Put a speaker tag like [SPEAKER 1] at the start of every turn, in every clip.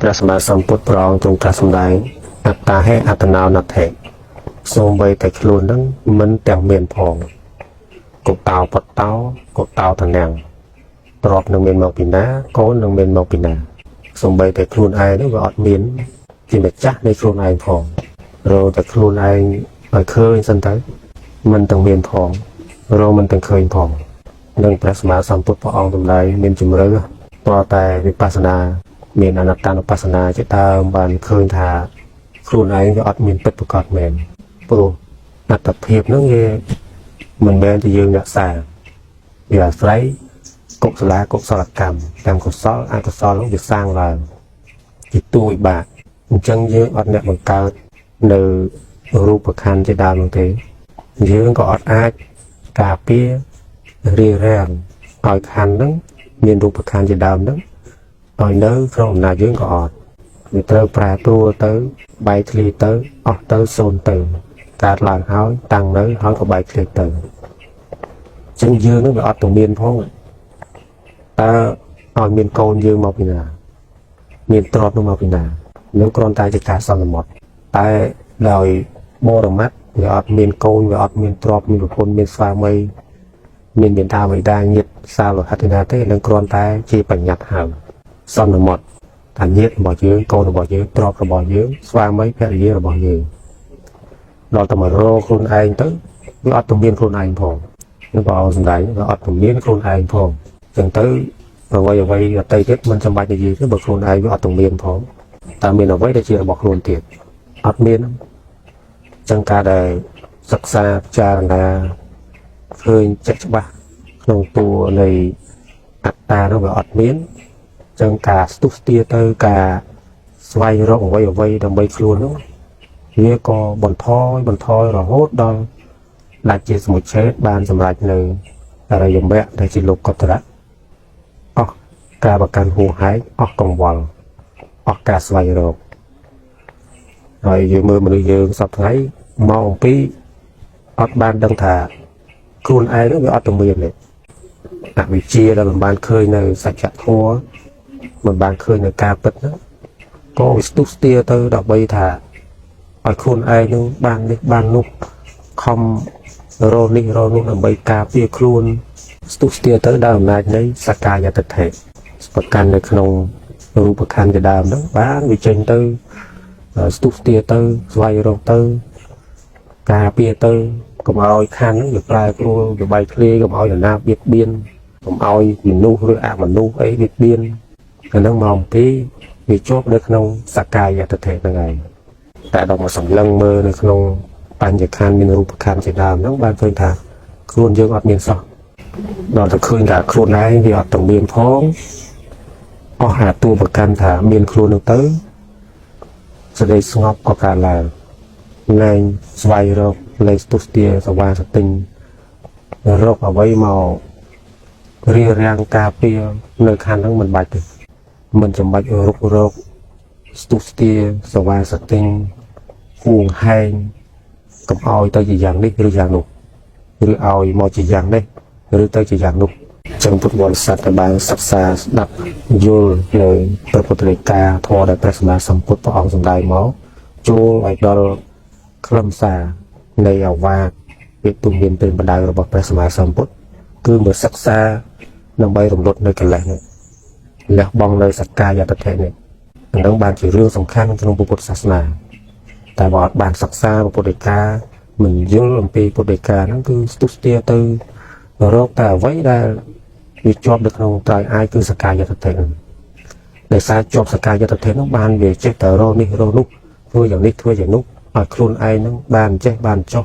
[SPEAKER 1] ព្រះសម្មាសម្ពុទ្ធព្រះអង្គទ្រង់ត្រាស់សម្ដែងអត្តាហេអត្តនោណដ្ឋិសូម្បីតែខ្លួននឹងមិនទាំងមានផងកុតោបតោកុតោតនាំងទ្របនឹងមានមកពីណាកូននឹងមានមកពីណាសូម្បីតែខ្លួនឯងនឹងវាអត់មានជាម្ចាស់នៃខ្លួនឯងផងរកតែខ្លួនឯងឲ្យឃើញសិនទៅមិនទាំងមានផងរកមិនទាំងឃើញផងនឹងព្រះសម្មាសម្ពុទ្ធព្រះអង្គសម្ដែងមានជំរឿព្រោះតែវិបស្សនាមានអនត្តានុបស្សនាជាដើមបានឃើញថាខ្លួនឯងវាអត់មានពិតប្រាកដមែនព្រោះអត្តភាពហ្នឹងវាមិនមែនតែយើងរក្សាវាអាស្រ័យកុសលកុសលកម្មតាមកុសលអកុសលនោះវាសាងឡើងជាទួយបាក់អញ្ចឹងយើងអត់អ្នកបង្កើតនៅរូបខណ្ឌជាដើមនោះទេយើងក៏អត់អាចការពាររារាំងឲ្យខណ្ឌហ្នឹងមានរូបខណ្ឌជាដើមហ្នឹងឲ្យនៅក្នុងអំណាចយើងក៏អត់វាត្រូវប្រែប្រួលទៅបែកធ្លាយទៅអស់ទៅសូន្យទៅកើតឡើងហើយតាំងនៅហើយក៏បែកធ្លាយទៅចឹងយើងនឹងវាអត់ទាំងមានផងតើឲ្យមានកូនយើងមកពីណាមានទ្រព្យនោះមកពីណានឹងគ្រាន់តែជាការសន្មត់តែដោយបរមត្តវាអត់មានកូនវាអត់មានទ្រព្យមានប្រពន្ធមានស្វាមីមានបិតាបិតាញាតិសាលោហិតណាទេនឹងគ្រាន់តែជាបញ្ញត្តិហើយសន្មត់ថាញាតិរបស់យើងកូនរបស់យើងទ្រព្យរបស់យើងស្វាមីភរិយារបស់យើងដល់តែមករកខ្លួនឯងទៅវាអត់ទំមានខ្លួនឯងផងនឹងបើសំដែងវាអត់ទំមានខ្លួនឯងផងចឹងទៅអ្វីអតីតទៀតមិនចាំបាច់និយាយទេបើខ្លួនឯងវាអត់ទំមានផងតែមានអ្វីដែលជារបស់ខ្លួនទៀតអត់មានចឹងការដែលសិក្សាពិចារណាឃើញចេះច្បាស់ក្នុងតួនៃអត្តានោះវាអត់មានចឹងការស្ទុះស្ទាទៅការស្វែងរកអ្វីដើម្បីខ្លួននោះវាក៏បន្ថយរហូតដល់ដាច់ជាសមុច្ឆេទបានសម្រេចនៅអរិយមគ្គដែលជាលោកកតរៈអស់ការប្រកាន់ហួសហេតុអស់កង្វល់អស់ការស្វែងរកហើយយើងមើលមនុស្សយើងសពថ្ងៃមកអំពីអត់បានដឹងថាខ្លួនឯងនោះវាអត់ទំមានទេអវិជ្ជាដែលមិនបានឃើញនៅសច្ចធម៌មិនបានឃើញនៅការពិតហ្នឹងក៏វាស្ទុះស្ទាទៅដើម្បីថាឲ្យខ្លួនឯងនឹងបាននេះបាននោះខំរកនេះរកនោះដើម្បីការពារខ្លួនស្ទុះស្ទាទៅដោយអំណាចនៃសក្កាយតិដ្ឋិប្រកាន់នៅក្នុងរូបខណ្ឌជាដើមហ្នឹងបានវាចេញទៅស្ទុះស្ទាទៅស្វែងរកទៅការពារទៅកុំឲ្យខណ្ឌហ្នឹងវាប្រែប្រួលវាបែកធ្លាយកុំឲ្យនរណាបៀតបៀនកុំឲ្យមនុស្សឬអមនុស្សអីបៀតបៀនអាហ្នឹងមកអំពីវាជាប់នៅក្នុងសក្កាយតិដ្ឋិហ្នឹងឯងតែដល់មកសម្លឹងមើលនៅក្នុងបញ្ញខណ្ឌមានរូបខណ្ឌជាដើមហ្នឹងបានឃើញថាខ្លួនយើងអត់មានសោះដល់តែឃើញថាខ្លួនឯងវាអត់ទាំងមានផងអស់អាតួប្រកាន់ថាមានខ្លួននឹងទៅសេចក្តីស្ងប់ក៏កើតឡើងលែងស្វែងរកលែងស្ទុះស្ទាសវាសទិញរកអ្វីមករៀបរៀងការពារនៅខណ្ឌហ្នឹងមិនបាច់ទេមិនចាំបាច់រកស្ទុះស្ទាសវាសទិញហួងហែងកុំឲ្យទៅជាយ៉ាងនេះឬយ៉ាងនោះឬឲ្យមកជាយ៉ាងនេះឬទៅជាយ៉ាងនោះចឹងពុទ្ធបរិស័ទដែលបានសិក្សាស្ដាប់យល់នៅព្រះពុទ្ធដីកាធម៌ដែលព្រះសម្មាសម្ពុទ្ធព្រះអង្គសម្ដែងមកចូលឲ្យដល់ខ្លឹមសារនៃអាវាតវិទូមានពេលបណ្ដៅរបស់ព្រះសម្មាសម្ពុទ្ធគឺមកសិក្សាដើម្បីរំលត់នៅកិលេសនេះលះបង់នៅសក្កាយតិដ្ឋិនេះនឹងបានជារឿងសំខាន់ក្នុងពុទ្ធសាសនាតែបើអត់បានសិក្សាពុទ្ធដីកាមិនយល់អំពីពុទ្ធដីកាហ្នឹងគឺស្ទុះស្ទាទៅរកតែអ្វីដែលវាជាប់នៅក្នុងត្រៃអាយគឺសក្កាយតិដ្ឋិហ្នឹងដែលសារជាប់សក្កាយតិដ្ឋិហ្នឹងបានវាចេះតែរកនេះរកនោះធ្វើយ៉ាងនេះធ្វើយ៉ាងនោះឲ្យខ្លួនឯងហ្នឹងបានចេះបានចុះ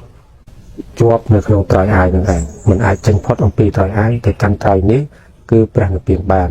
[SPEAKER 1] ជាប់នៅក្នុងត្រៃអាយហ្នឹងឯងមិនអាចចេញផុតអំពីត្រៃអាយទៅកាន់ត្រៃនេះគឺព្រះនិព្វានបាន